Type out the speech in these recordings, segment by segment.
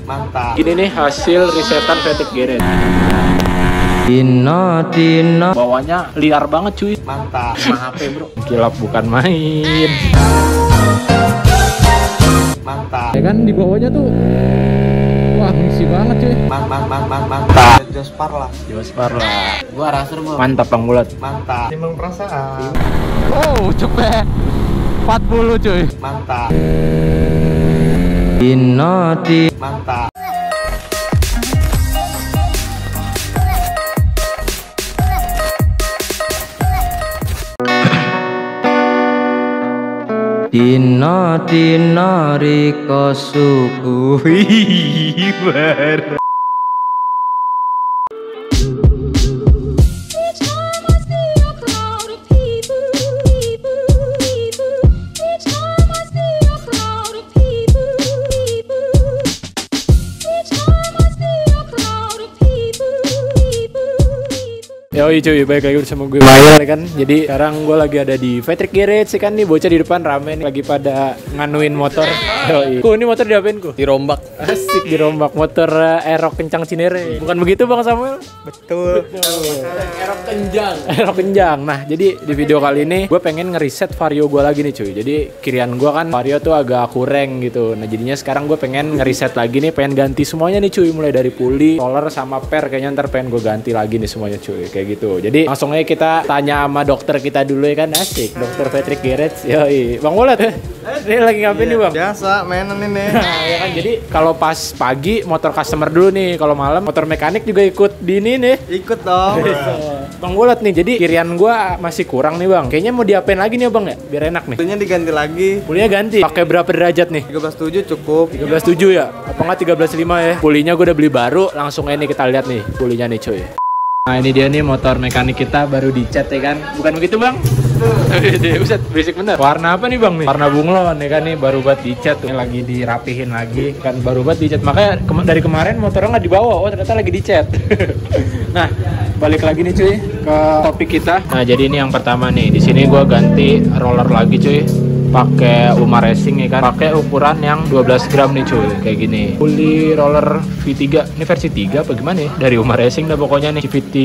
Mantap. Gini nih hasil risetan Fetrik Garage. Dino Bawahnya liar banget cuy. Mantap. Sama HP bro. Kilap bukan main. Mantap. Ya kan di bawahnya tuh wah misi banget cuy. Mantap. Jospar lah. Jospar lah. Gua raser bro. Mantap Bang Bulat. Mantap. Timbang perasaan. Wow cepet 40 cuy. Mantap. Dino Mantap. Dino riko suku bar. Yoi cuy, balik lagi bersama gue Mail kan. Jadi sekarang gue lagi ada di Fetrik Garage kan nih, bocah di depan rame nih lagi pada nganuin motor. Yoi. Ini motor diapain ku? Dirombak. Asik dirombak motor Aerox kencang Cinere. Bukan begitu Bang Samuel? Betul. Aerox kencang. Aerox kencang. Nah, jadi di video kali ini gue pengen ngeriset Vario gue lagi nih cuy. Jadi kirian gue kan Vario tuh agak kurang gitu. Nah, jadinya sekarang gue pengen ngeriset lagi nih, pengen ganti semuanya nih cuy, mulai dari puli, roller sama per, kayaknya ntar pengen gue ganti lagi nih semuanya cuy. Kayak gitu. Jadi langsung aja kita tanya sama dokter kita dulu ya kan. Asik, dokter Fetrik Garage. Yoi. Bang Bulat ini lagi ngapain nih Bang? Biasa mainan ini. Nah, ya kan, jadi kalau pas pagi motor customer dulu nih, kalau malam motor mekanik juga ikut di ini nih. Ikut dong. Bang Bulat nih, jadi kirian gua masih kurang nih Bang. Kayaknya mau diapain lagi nih Bang ya? Biar enak nih. Tentunya diganti lagi. Pulinya ganti. Pakai berapa derajat nih? 13.7 cukup. 13.7 ya? Apa nggak 13.5 ya? Pulinya gua udah beli baru, langsung aja nih kita lihat nih pulinya nih cuy. Nah ini dia nih motor mekanik kita baru dicat ya kan. Bukan begitu Bang? Buset, berisik bener. Warna apa nih Bang nih? Warna bunglon ya kan nih, baru buat dicat tuh. Ini lagi dirapihin lagi kan, baru buat dicat. Makanya dari kemarin motornya nggak dibawa, oh ternyata lagi dicat. Nah balik lagi nih cuy ke topik kita. Nah jadi ini yang pertama nih, di sini gua ganti roller lagi cuy, pakai Uma Racing ya kan, pakai ukuran yang 12 gram nih cuy, kayak gini. Puli roller V3, ini versi 3 apa gimana ya? Dari Uma Racing dah pokoknya nih, CVT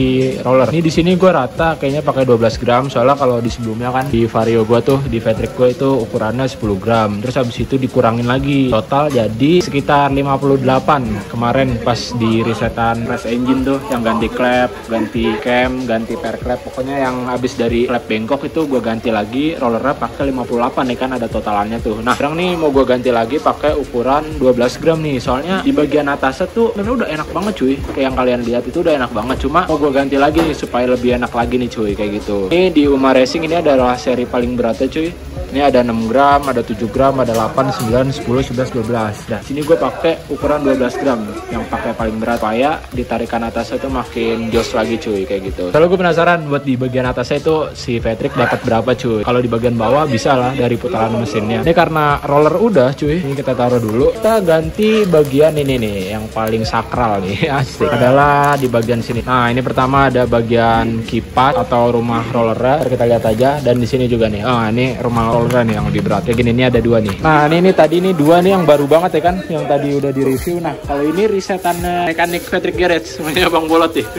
roller. Ini di sini gua rata kayaknya pakai 12 gram, soalnya kalau di sebelumnya kan di Vario gua tuh, di Fetrik gua itu ukurannya 10 gram. Terus habis itu dikurangin lagi, total jadi sekitar 58 kemarin pas di resetan race engine tuh, yang ganti klep, ganti cam, ganti per klep, pokoknya yang habis dari klep bengkok itu gua ganti lagi, rollernya pakai 58 kan, ada totalannya tuh. Nah sekarang nih mau gue ganti lagi pakai ukuran 12 gram nih, soalnya di bagian atasnya tuh sebenarnya udah enak banget cuy, kayak yang kalian lihat itu udah enak banget, cuma mau gue ganti lagi nih supaya lebih enak lagi nih cuy, kayak gitu. Ini di Uma Racing ini adalah seri paling beratnya cuy. Ini ada 6 gram, ada 7 gram, ada 8, 9, 10, 11, 12. Nah sini gue pakai ukuran 12 gram yang pakai paling berat, supaya ditarikan atasnya tuh makin jos lagi cuy, kayak gitu. Kalau gue penasaran buat di bagian atasnya itu si Fetrik dapat berapa cuy. Kalau di bagian bawah bisa lah dari putaran mesinnya. Ini karena roller udah cuy, ini kita taruh dulu. Kita ganti bagian ini nih, yang paling sakral nih. Asik, adalah di bagian sini. Nah ini pertama ada bagian kipas atau rumah rollernya, kita lihat aja. Dan di sini juga nih, ini rumah roller nih yang lebih berat. Kayak gini, ini ada dua nih. Nah ini tadi nih dua nih yang baru banget ya kan, yang tadi udah di review. Nah kalau ini risetan mekanik Fetrik Garage semuanya Bang Bolot nih.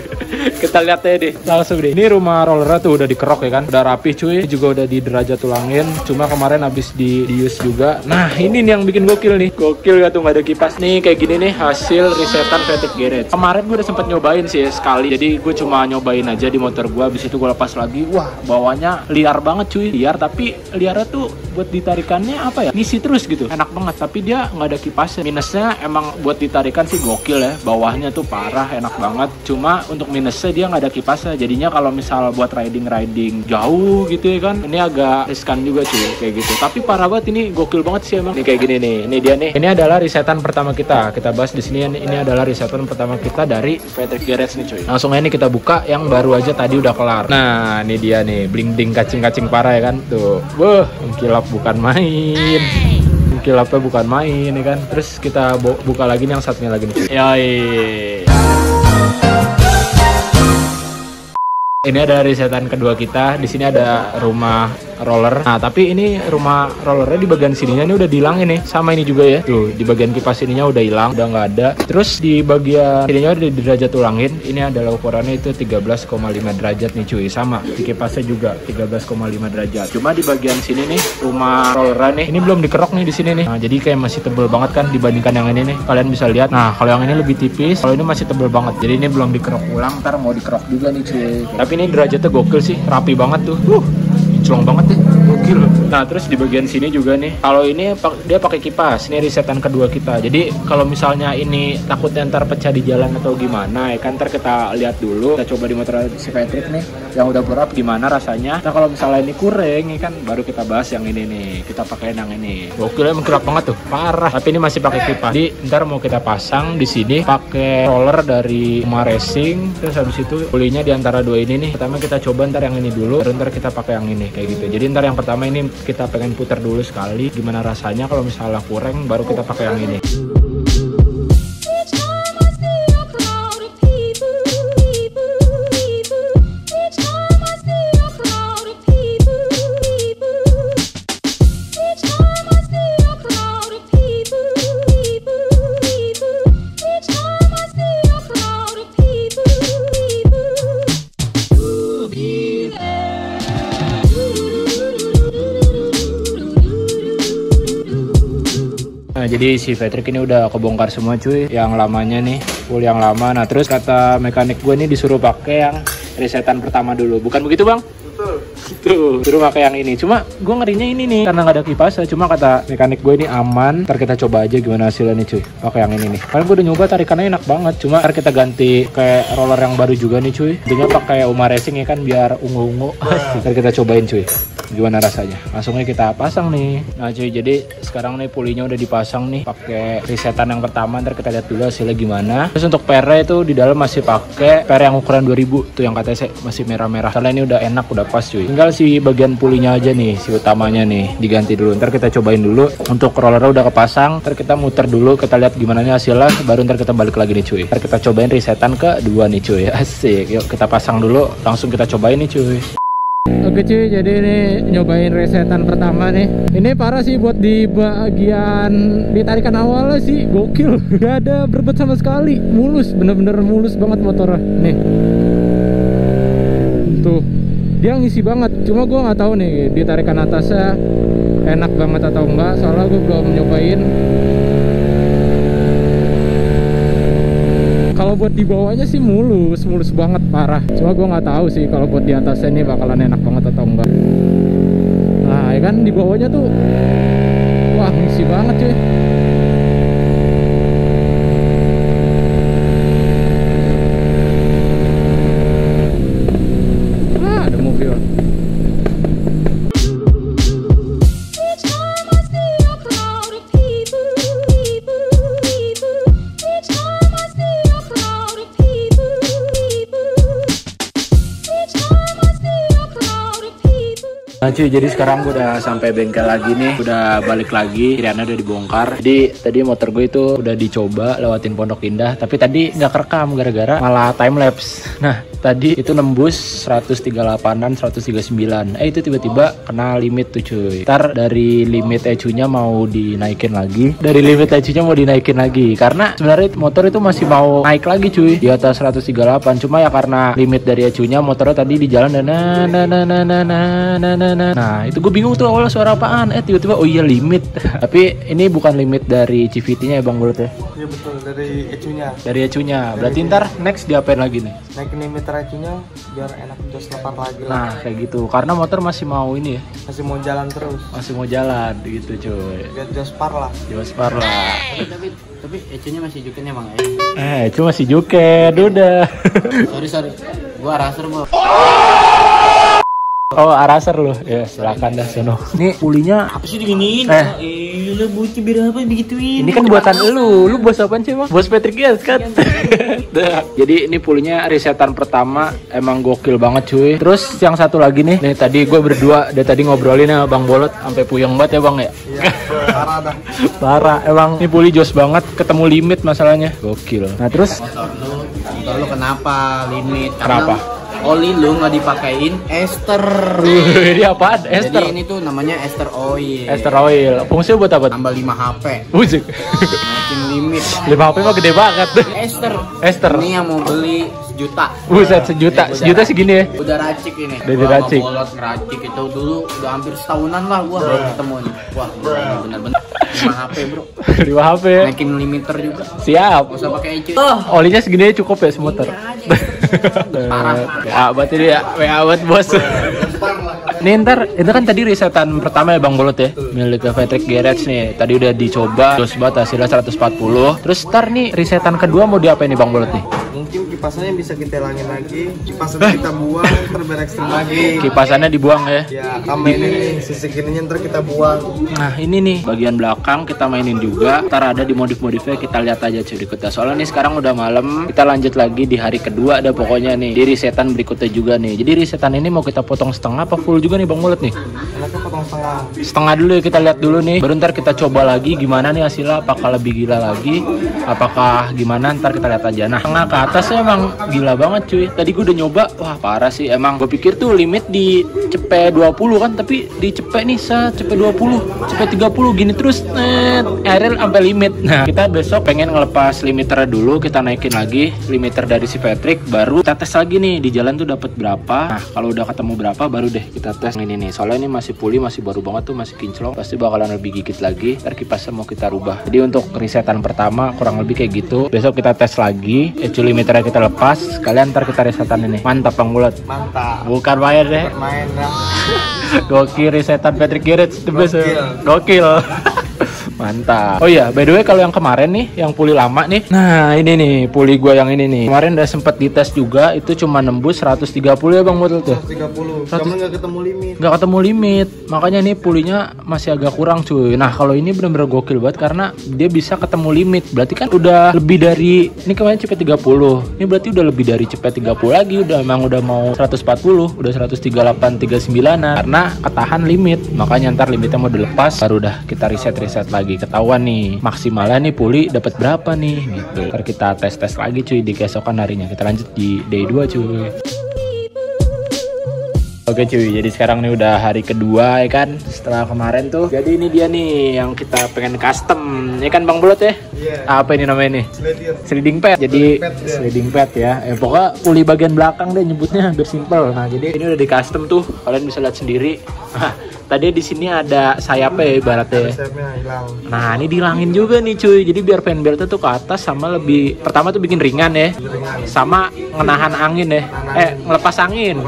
Kita lihat aja deh langsung deh. Ini rumah rollernya tuh udah dikerok ya kan, udah rapi cuy, juga udah di derajat tulangin. Cuma kemarin habis di use juga. Nah ini nih yang bikin gokil nih. Gokil gak tuh, nggak ada kipas nih, kayak gini nih hasil risetan Fetrik Garage. Kemarin gue udah sempet nyobain sih sekali, jadi gue cuma nyobain aja di motor gue. Habis itu gue lepas lagi, wah bawahnya liar banget cuy. Liar, tapi liarnya tuh buat ditarikannya apa ya, ngisi terus gitu, enak banget. Tapi dia nggak ada kipasnya. Minusnya emang buat ditarikan sih gokil ya, bawahnya tuh parah enak banget. Cuma untuk minusnya dia nggak ada kipasnya, jadinya kalau misal buat riding jauh gitu ya kan, ini agak riskan juga cuy, kayak gitu. Tapi parah banget, ini gokil banget sih emang. Ini kayak gini nih, ini dia nih. Ini adalah risetan pertama kita bahas di sini. Ini adalah risetan pertama kita dari Fetrik Garage nih cuy. Langsung aja nih kita buka yang baru aja tadi udah kelar. Nah ini dia nih, bling ding kacing parah ya kan tuh. Kilap bukan main. Kilapnya bukan main ya kan. Terus kita buka lagi nih yang satunya lagi nih. Yoi. Ini ada risetan kedua kita. Di sini ada rumah roller. Nah tapi ini rumah rollernya di bagian sininya ini udah dihilangin nih, sama ini juga ya. Tuh di bagian kipas ininya udah hilang, udah nggak ada. Terus di bagian sininya udah di derajat ulangin. Ini adalah ukurannya itu 13,5 derajat nih cuy, sama di kipasnya juga 13,5 derajat. Cuma di bagian sini nih rumah rollernya nih, ini belum dikerok nih di sini nih. Nah jadi kayak masih tebel banget kan dibandingkan yang ini nih. Kalian bisa lihat. Nah kalau yang ini lebih tipis, kalau ini masih tebel banget. Jadi ini belum dikerok ulang, ntar mau dikerok juga nih cuy. Tapi ini derajatnya gokil sih, rapi banget tuh. Colong banget deh, gokil. Nah terus di bagian sini juga nih, kalau ini dia pakai kipas. Ini risetan kedua kita. Jadi kalau misalnya ini takutnya ntar pecah di jalan atau gimana ya kan, ntar kita lihat dulu. Kita coba di motor si Patrick nih yang udah berap gimana rasanya. Nah kalau misalnya ini kurang ya kan, baru kita bahas yang ini nih. Kita pakai yang ini. Gokil, emang kerap banget tuh, parah. Tapi ini masih pakai kipas. Jadi ntar mau kita pasang di sini pakai roller dari Uma Racing. Terus habis itu pulinya di antara dua ini nih. Pertama kita coba ntar yang ini dulu, baru ntar kita pakai yang ini. Kayak gitu. Jadi ntar yang pertama ini kita pengen putar dulu sekali gimana rasanya. Kalau misalnya kurang baru kita pakai yang ini. Nah jadi si Patrick ini udah kebongkar semua cuy, yang lamanya nih, full yang lama. Nah terus kata mekanik gue nih disuruh pakai yang resetan pertama dulu, bukan begitu bang? Betul. Tuh, suruh pakai yang ini. Cuma gue ngerinya ini nih, karena nggak ada kipasnya. Cuma kata mekanik gue ini aman. Ntar kita coba aja gimana hasilnya nih cuy, pakai yang ini nih. Karena gue udah nyoba tarikannya enak banget. Cuma ntar kita ganti kayak roller yang baru juga nih cuy. Intinya pakai Uma Racing ya kan, biar ungu-ungu. Ntar kita cobain cuy gimana rasanya. Langsungnya kita pasang nih. Nah cuy, jadi sekarang nih pulinya udah dipasang nih pakai resetan yang pertama. Ntar kita lihat dulu hasilnya gimana. Terus untuk pernya itu di dalam masih pakai per yang ukuran 2000 tuh, yang katanya masih merah-merah. Karena ini udah enak, udah pas cuy. Tinggal si bagian pulinya aja nih, si utamanya nih diganti dulu. Ntar kita cobain dulu. Untuk rollernya udah kepasang. Ntar kita muter dulu, kita lihat gimana nih hasilnya. Baru ntar kita balik lagi nih cuy. Ntar kita cobain resetan kedua nih cuy. Asik. Yuk kita pasang dulu, langsung kita cobain nih cuy. Oke cuy, jadi ini nyobain resetan pertama nih. Ini parah sih buat di bagian ditarikan awalnya sih, gokil. Gak ada berbet sama sekali, mulus, bener-bener mulus banget motornya. Nih, tuh, dia ngisi banget. Cuma gue nggak tahu nih ditarikan atasnya enak banget atau enggak, soalnya gue belum nyobain. Kalau buat di bawahnya sih mulus banget, parah. Cuma gue nggak tahu sih kalau buat di atasnya ini bakalan enak banget atau enggak. Nah ya kan di bawahnya tuh, wah ngisi banget cuy. Ada mobil. Nah cuy, jadi sekarang gue udah sampai bengkel lagi nih, udah balik lagi, kiriannya udah dibongkar. Jadi tadi motor gue itu udah dicoba lewatin Pondok Indah, tapi tadi nggak kerekam gara-gara malah time lapse. Nah tadi itu nembus 138an 139, itu tiba-tiba kena limit tuh cuy. Ntar dari limit ECU-nya mau dinaikin lagi, karena sebenarnya motor itu masih mau naik lagi cuy di atas 138. Cuma ya karena limit dari ECU-nya, motornya tadi di jalan dan nah itu gue bingung tuh awalnya suara apaan, tiba-tiba oh iya limit. Tapi ini bukan limit dari CVT-nya ya Bang Bolut ya? Iya betul, dari ECU-nya. Dari ECU-nya. Berarti ntar next diapain lagi nih? Naikin limiter ECU-nya biar enak jos lepas lagi lah. Nah kayak gitu, karena motor masih mau ini ya, Masih mau jalan terus. masih mau jalan gitu cuy. Biar jos par lah. Jospar lah. Tapi ECU-nya masih jukin emang ya. ECU masih juket, udah. Sorry. Gua raser, Bro. Oh araser loh, ya silakan dah sono. Ini pulinya Apa sih diginiin? Lu bocah biar apa begituin? ini kan buatan lu bos apaan sih Bang? Bos Patrick Yes kan? Jadi ini pulinya resetan pertama emang gokil banget cuy. Terus yang satu lagi nih tadi gue berdua dari tadi ngobrolin sama Bang Bolot sampai puyeng banget ya Bang ya. Iya, parah dah. Parah, emang ini puli jos banget, ketemu limit masalahnya. Gokil. Nah terus Motor lu kenapa limit? kenapa? oli lu nggak dipakein ester. Ini apaan? Ester. Jadi ini tuh namanya ester oil. Ester oil. Fungsinya buat apa? Tambah 5 HP. Bujuk. Naikin limit. 5 HP mah gede banget. Ester. Ester. Ini yang mau beli 1 juta. Buset, 1 juta. 1 juta segini ya. Udah racik ini. Udah diracik. Bolot ngeracik itu dulu udah hampir setahunan lah gua baru ketemu nih. Wah, bener-bener 5 HP, Bro. 5 HP. Naikin limiter juga. Siap. Gak usah pakai EC. Olinya segini cukup ya semotor. Parah. Ya, buat ini ya. WA buat bos. Nih ntar, itu kan tadi risetan pertama ya Bang Bolot ya, milik Patrick Garage nih. Tadi udah dicoba, terus buat hasilnya 140. Terus ntar nih risetan kedua mau diapain nih Bang Bolot nih? Mungkin kipasannya bisa kita hilangin lagi, kipasannya kita buang, ntar biar ekstrim lagi. Kipasannya dibuang ya. Ya, tambah ini nih, sisi kirinya ntar kita buang. Nah ini nih, bagian belakang kita mainin juga. Ntar ada di modif-modifnya, kita lihat aja cuy berikutnya. Soalnya nih sekarang udah malam, kita lanjut lagi di hari kedua ada pokoknya nih. Di risetan berikutnya juga nih. Jadi risetan ini mau kita potong setengah apa full juga nih Bang Bolot nih? Enaknya potong setengah. Setengah dulu ya, kita lihat dulu nih. Baru ntar kita coba lagi gimana nih hasilnya, apakah lebih gila lagi, apakah gimana, ntar kita lihat aja. Nah tengah ke atasnya emang gila banget cuy. Tadi gue udah nyoba, wah parah sih. Emang gue pikir tuh limit di cepet 20 kan, tapi di cepet nih cepet 20, cepet 30 gini terus aerial sampai limit. Nah kita besok pengen ngelepas limiter dulu, kita naikin lagi limiter dari si Patrick, baru kita tes lagi nih di jalan tuh dapat berapa. Nah kalau udah ketemu berapa baru deh kita tes ini nih. Soalnya ini masih pulih, masih baru banget tuh, masih kinclong, pasti bakalan lebih gigit lagi. Ntar kipasnya mau kita rubah. Jadi untuk risetan pertama kurang lebih kayak gitu. Besok kita tes lagi, limiternya kita lepas, kalian ntar kita risetan ini. Mantap Bang Bolot. Mantap. Bukan main deh. Main dah. Gokil risetan Patrick Garage the best. Gokil. Mantap. Oh iya, by the way kalau yang kemarin nih, yang puli lama nih. Nah, ini nih puli gua yang ini nih. Kemarin udah sempet dites juga, itu cuma nembus 130 ya Bang Bolot tuh. 130. Cuman nggak ketemu limit. Nggak ketemu limit. Makanya nih pulinya masih agak kurang cuy. Nah, kalau ini bener-bener gokil banget karena dia bisa ketemu limit. Berarti kan udah lebih dari, ini kemarin cepet 30. Ini berarti udah lebih dari cepet 30 lagi. Udah emang udah mau 140, udah 138, 39 karena ketahan limit. Makanya ntar limitnya mau dilepas, baru udah kita reset lagi. Ketahuan nih maksimalnya nih puli dapat berapa nih gitu. Ntar kita tes lagi cuy di keesokan harinya. Kita lanjut di day 2 cuy. Oke cuy, jadi sekarang nih udah hari kedua ya kan, setelah kemarin tuh. Jadi ini dia nih yang kita pengen custom, ya kan Bang Bolot ya? Iya. Apa ini namanya nih? Sliding pad. Jadi sliding pad ya. Pokoknya puli bagian belakang deh nyebutnya biar simple. Nah jadi ini udah di custom tuh, kalian bisa lihat sendiri. Tadi di sini ada sayapnya ya ibaratnya. Sayapnya hilang. Nah ini dihilangin juga nih cuy. Jadi biar fan beltnya tuh ke atas sama lebih, pertama tuh bikin ringan ya, sama ngenahan angin ya, ngelepas angin.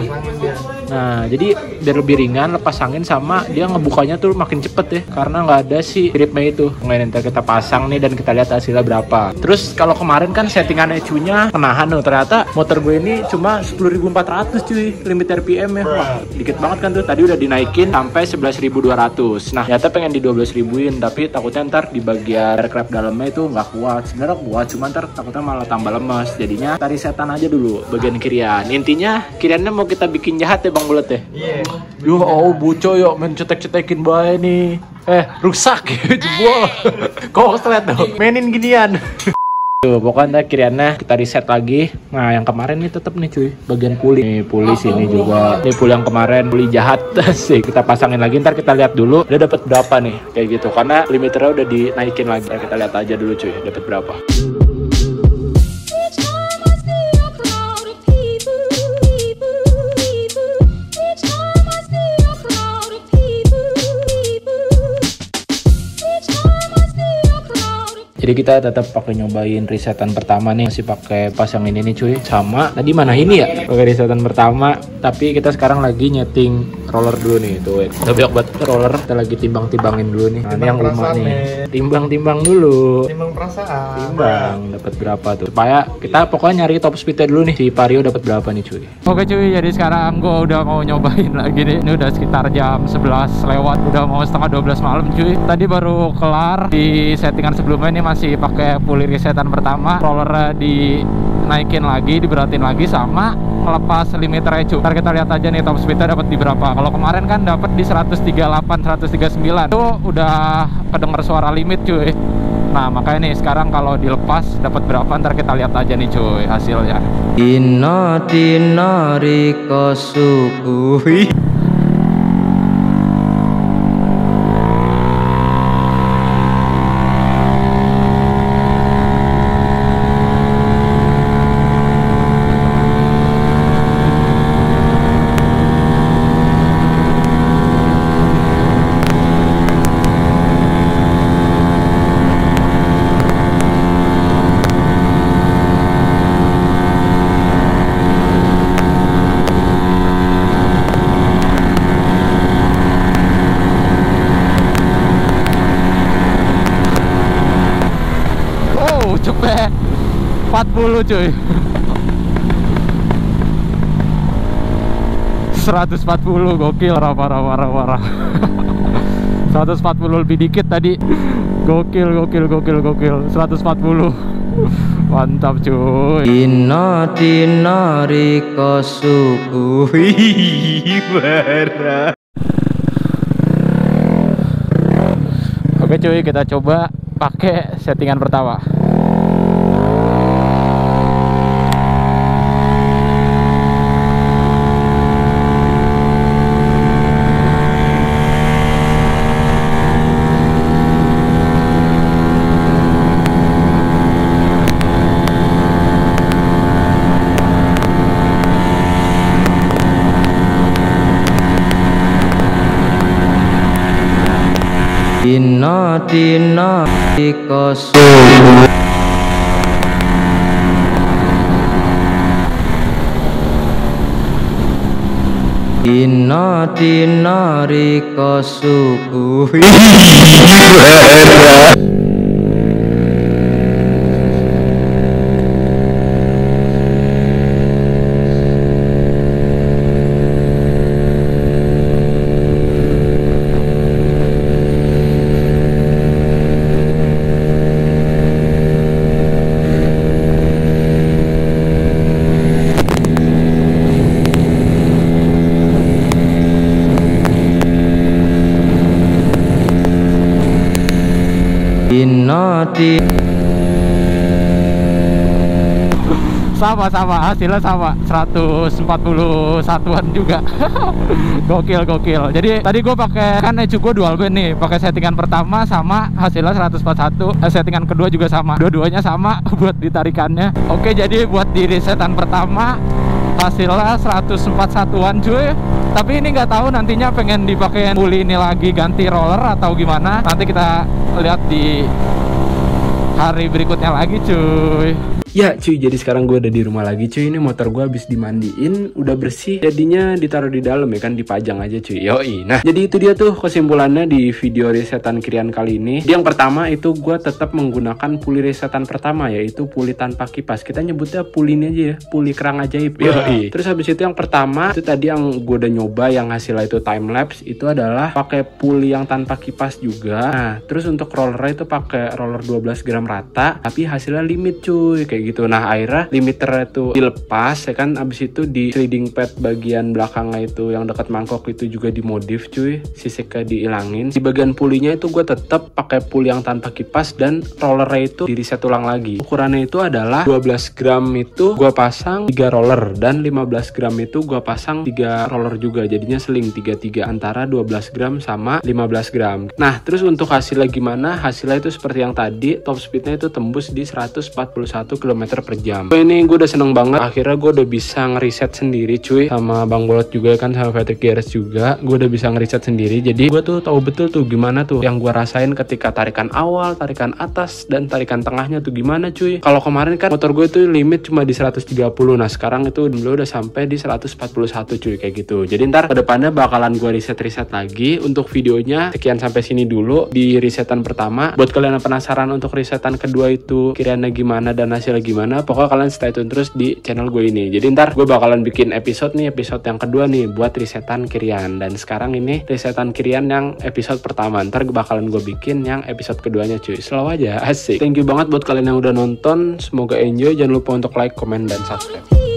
Nah jadi biar lebih ringan, lepas angin, sama dia ngebukanya tuh makin cepet ya, karena nggak ada si gripnya itu. Kemudian nanti kita pasang nih dan kita lihat hasilnya berapa. Terus kalau kemarin kan settingan ECU-nya kenahan tuh, ternyata motor gue ini cuma 10.400 cuy limit RPM ya. Wah dikit banget kan tuh. Tadi udah dinaikin sampai 11.200. Nah ternyata pengen di 12.000-in, tapi takutnya ntar di bagian air clap dalamnya itu nggak kuat. Sebenarnya kuat, cuma ntar takutnya malah tambah lemes. Jadinya tadi setan aja dulu bagian kirian. Intinya kiriannya mau kita bikin jahat ya Bang Bolot ya. Iya. Yo, buco yuk main cetek-cetekin bae nih. Rusak ya jebol. Konslet dong. Mainin ginian. Tuh, pokoknya kiriannya kita reset lagi. Nah, yang kemarin nih tetap nih cuy, bagian puli. Nih puli sini juga. Nih puli yang kemarin, puli jahat sih. Kita pasangin lagi, ntar kita lihat dulu dia dapat berapa nih. Kayak gitu. Karena limiternya udah dinaikin lagi. Nah, kita lihat aja dulu cuy, dapat berapa. Jadi kita tetap pakai nyobain resetan pertama nih, masih pakai pasang ini nih cuy. Sama tadi mana ini ya? Pakai resetan pertama, tapi kita sekarang lagi nyeting roller dulu nih tuh. Udah banyak banget roller, kita lagi timbang-timbangin dulu nih. Nah, ini yang rumah nih. Timbang-timbang dulu. Timbang perasaan. Timbang dapat berapa tuh? Supaya kita pokoknya nyari top speednya dulu nih. Si Vario dapat berapa nih cuy? Oke cuy, jadi sekarang gue udah mau nyobain lagi nih. Ini udah sekitar jam 11 lewat, udah mau setengah 12 malam cuy. Tadi baru kelar di settingan sebelumnya, ini masih pakai puli resetan pertama, rollernya dinaikin lagi, diberatin lagi, sama ngelepas limiter ECU. Ntar kita lihat aja nih top speednya dapat di berapa. Kalau kemarin kan dapat di 138, 139 itu udah kedenger suara limit cuy. Nah makanya nih sekarang kalau dilepas dapat berapa ntar kita lihat aja nih cuy hasilnya. Dina dina riko suku. Cepet 40 cuy. 140 gokil, parah 140 lebih dikit tadi. Gokil 140 mantap cuy. Dina dina riko suku. Oke cuy, kita coba pakai settingan pertama. Dina dina riko suku. Dina dina riko suku. Dina di sama hasilnya sama 141an juga. gokil. Jadi tadi gue pakai kan ECU gue dual band nih, pakai settingan pertama sama hasilnya 141, settingan kedua juga sama, dua-duanya sama buat ditarikannya. Oke, jadi buat di resetan pertama hasilnya 141an cuy. Tapi ini nggak tahu nantinya pengen dipakein puli ini lagi ganti roller atau gimana, nanti kita lihat di hari berikutnya lagi cuy. Ya cuy, jadi sekarang gue udah di rumah lagi cuy. Ini motor gue habis dimandiin, udah bersih. Jadinya ditaruh di dalam ya kan, dipajang aja cuy. Yoi. Nah jadi itu dia tuh kesimpulannya di video resetan Kirian kali ini. Yang pertama itu gue tetap menggunakan puli resetan pertama, yaitu puli tanpa kipas. Kita nyebutnya puli ini aja ya, puli kerang ajaib. Yoi. Terus habis itu yang pertama itu tadi yang gue udah nyoba yang hasilnya itu time lapse, itu adalah pakai puli yang tanpa kipas juga. Nah terus untuk rollernya itu pakai roller 12 gram rata, tapi hasilnya limit cuy kayak gitu. Nah akhirnya limiternya itu dilepas ya kan, abis itu di sliding pad bagian belakangnya itu yang dekat mangkok itu juga dimodif cuy, sisiknya dihilangin. Di bagian pulinya itu gue tetap pakai puli yang tanpa kipas dan rollernya itu di reset ulang lagi. Ukurannya itu adalah 12 gram itu gue pasang 3 roller dan 15 gram itu gue pasang 3 roller juga, jadinya seling 3-3 antara 12 gram sama 15 gram. Nah terus untuk hasilnya gimana? Hasilnya itu seperti yang tadi, top speednya itu tembus di 141 km per jam. Ini gue udah seneng banget, akhirnya gue udah bisa ngeriset sendiri cuy, sama Bang Bolot juga kan, sama Patrick Gears juga. Gue udah bisa ngeriset sendiri, jadi gue tuh tahu betul tuh gimana tuh yang gue rasain ketika tarikan awal, tarikan atas, dan tarikan tengahnya tuh gimana cuy. Kalau kemarin kan motor gue tuh limit cuma di 130, nah sekarang itu udah sampai di 141 cuy kayak gitu. Jadi ntar kedepannya bakalan gue riset lagi. Untuk videonya sekian sampai sini dulu di risetan pertama. Buat kalian yang penasaran untuk risetan kedua itu kiriannya gimana dan hasilnya gimana, pokoknya kalian stay tune terus di channel gue ini. Jadi ntar gue bakalan bikin episode yang kedua nih buat risetan Kirian. Dan sekarang ini risetan Kirian yang episode pertama, ntar bakalan gue bikin yang episode keduanya cuy. Slow aja, asik. Thank you banget buat kalian yang udah nonton, semoga enjoy. Jangan lupa untuk like, comment, dan subscribe.